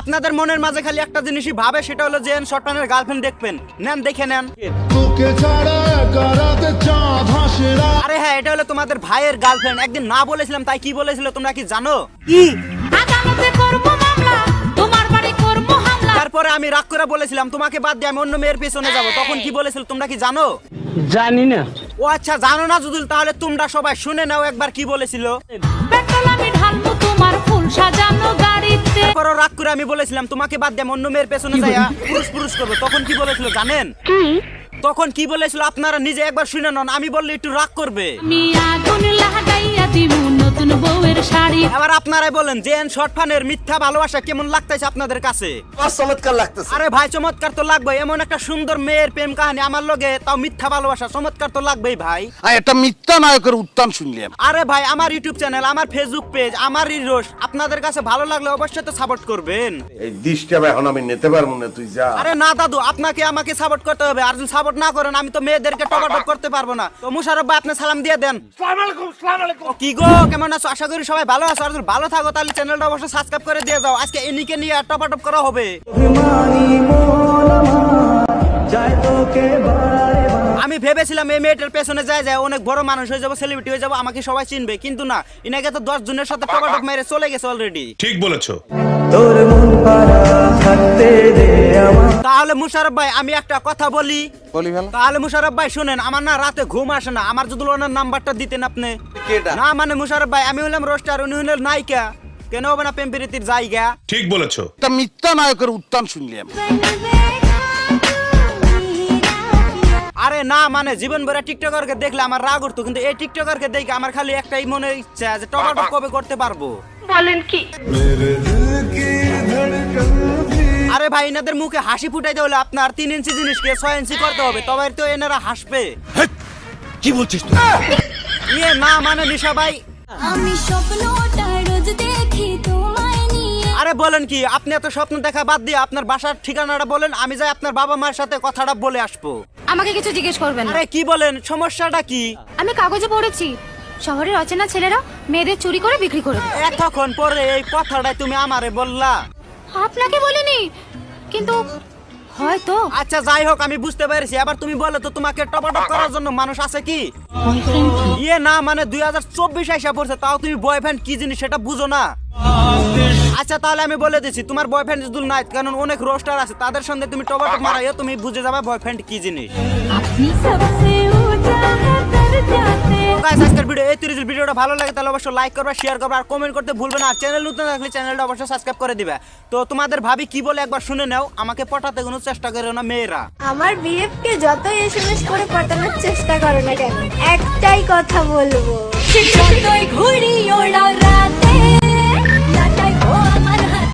আপনাদের মনের মাঝে খালি একটা জিনিসই ভাবে, সেটা হলো যে শর্টম্যানের গার্লফ্রেন্ড দেখবেন। নেন, দেখে নেন। আরে হ্যাঁ, এটা হলো তোমাদের ভাইয়ের গার্লফ্রেন্ড। একদিন না বলেছিলাম, তাই কি বলেছিল তোমরা কি জানো? কি? আদালতে করব মামলা, তোমার বাড়ি করব হামলা। তারপরে আমি রাগ করে বলেছিলাম তোমাকে বাদ দিয়ে আমি অন্য মেয়ের পেছনে যাব। তখন কি বলেছিল তোমরা কি জানো? জানি না। ও আচ্ছা, জানো না যদুল, তাহলে তোমরা সবাই শুনে নাও একবার কি বলেছিল। পেট্রোল আমি ঢালবো তোমার ফুল সাজানো গাড়িতে। তারপরও রাগ করে আমি বলেছিলাম তোমাকে বাদ দিয়ে আমি অন্য মেয়ের পেছনে যাইয়া পুরুষ করবো। তখন কি বলেছিল জানেন? তখন কি বলেছিল আপনারা নিজে একবার শুনে নন, আমি বললে একটু রাগ করবে। আমি আগুন লাগাইয়া দিব নতুন বউয়ের শাড়ি। এবার আপনারাই বলেন যে শর্ট ফানের মিথ্যা ভালোবাসা কেমন লাগতেছে আপনাদের কাছে? চমৎকার লাগতেছে। আরে ভাই, চমৎকার তো লাগবে। এমন একটা সুন্দর মেয়ের প্রেম কাহিনী আমার লগে, তাও মিথ্যা ভালোবাসা, চমৎকার তো লাগবেই ভাই। একটা মিথ্যা নায়কের উত্থান শুনলাম। আরে ভাই, আমার ইউটিউব চ্যানেল, আমার ফেসবুক পেজ, আমার রিলস আপনাদের কাছে ভালো লাগলে অবশ্যই তো সাপোর্ট করবেন। এই দিশটা এখন আমি নিতে পারবো না, তুই যা। আরে না দাদু, আপনাকে আমাকে সাপোর্ট করতে হবে। আর যদি সাপোর্ট না করেন আমি তো মেয়েদেরকে টপাটপ করতে পারবো না। তো মুশারফ ভাই, আপনি সালাম দিয়ে দেন। ও কি গো, কেমন আছো? আশা করি সবাই ভালো আছো। আর যদি ভালো থাকো তাহলে চ্যানেলটা অবশ্যই সাবস্ক্রাইব করে দিয়ে যাও। আজকে এনিকে নিয়ে টপাটপ করা হবে। আমি ভেবেছিলাম এই মেয়েটার পেছনে যায় অনেক বড় মানুষ হয়ে যাবো, সেলিব্রিটি হয়ে যাবো, আমাকে সবাই চিনবে। কিন্তু না, ইনাকে তো 10 জনের সাথে টপাটপ মেরে চলে গেছে অলরেডি। ঠিক বলেছো। তাহলে মুশারফ ভাই, আমি একটা কথা বলি। তাহলে মুশারফ ভাই শুনেন, আমার না রাতে ঘুম আসে না। আমার যদি ওনার নাম্বারটা দিতেন আপনি। না মানে মুশারফ ভাই, আমি হলাম রোস্টার, উনি হলেন নায়িকা। কেন হবে না প্রেম প্রীতির জায়গা? ঠিক বলেছো। একটা মিথ্যা নায়কের উত্থান শুনলাম। আরে না মানে, জীবন ভরে টিকটকারকে দেখলে আমার রাগ উঠতো, কিন্তু এই টিকটকারকে দেখে আমার খালি একটাই মনে ইচ্ছা যে টপাটপ কবে করতে পারবো। বলেন কি? আরে ভাই, এনাদের মুখে হাসি ফুটাইতে হলে আপনার 3 ইঞ্চি জিনিসকে 6 ইঞ্চি করতে হবে, তবে তো এনারা হাসবে। কি বলছিস তুই? ইয়ে না মানে নিশা ভাই। আমি স্বপ্নটা রোজ দেখি তোমায় নিয়ে। আরে বলেন কি, আপনি এত স্বপ্ন দেখা বাদ দিয়ে আপনার বাসার ঠিকানাটা বলেন, আমি যাই আপনার বাবা মার সাথে কথাটা বলে আসবো। আমাকে কিছু জিজ্ঞেস করবেন না। আরে কি বলেন, সমস্যাটা কি? আমি কাগজে পড়েছি শহরের অচেনা ছেলেরা মেয়েদের চুরি করে বিক্রি করে দেয়। এতক্ষণ পরে এই কথাটাই তুমি আমারে বললা? আপনাকে বলিনি, কিন্তু হয়তো। আচ্ছা যাই হোক, আমি বুঝতে পেরেছি। এবার তুমি বলো তো, তোমাকে টপাটপ করার জন্য মানুষ আছে কি? ইয়ে না মানে 2024 আইসা পড়ছে, তাও তুমি বয়ফ্রেন্ড কি জিনিস সেটা বুঝো না? আচ্ছা তাহলে আমি বলে দিচ্ছি, তোমার বয়ফ্রেন্ড যদি নাই, কারণ অনেক রোস্টার আছে, তাদের সঙ্গে তুমি টপাটপ মারাইও, তুমি বুঝে যাবে বয়ফ্রেন্ড কি জিনিস। আপনি সবসে উঁচা है दर्जाতে। গাইস, আজকের ভিডিও এই তিরিশ ভিডিওটা ভালো লাগে তাহলে অবশ্যই লাইক করবে, শেয়ার করবে আর কমেন্ট করতে ভুলবে না। আর চ্যানেল নতুন থাকলে চ্যানেলটা অবশ্যই সাবস্ক্রাইব করে দিবে। তো তোমাদের ভাবি কি বলে একবার শুনে নাও, আমাকে পটাতে কোনো চেষ্টা করো না মেয়েরা। আমার বিএফকে যতই এসএমএস করে পাঠানোর চেষ্টা করো না কেন, একটাই কথা বলবো।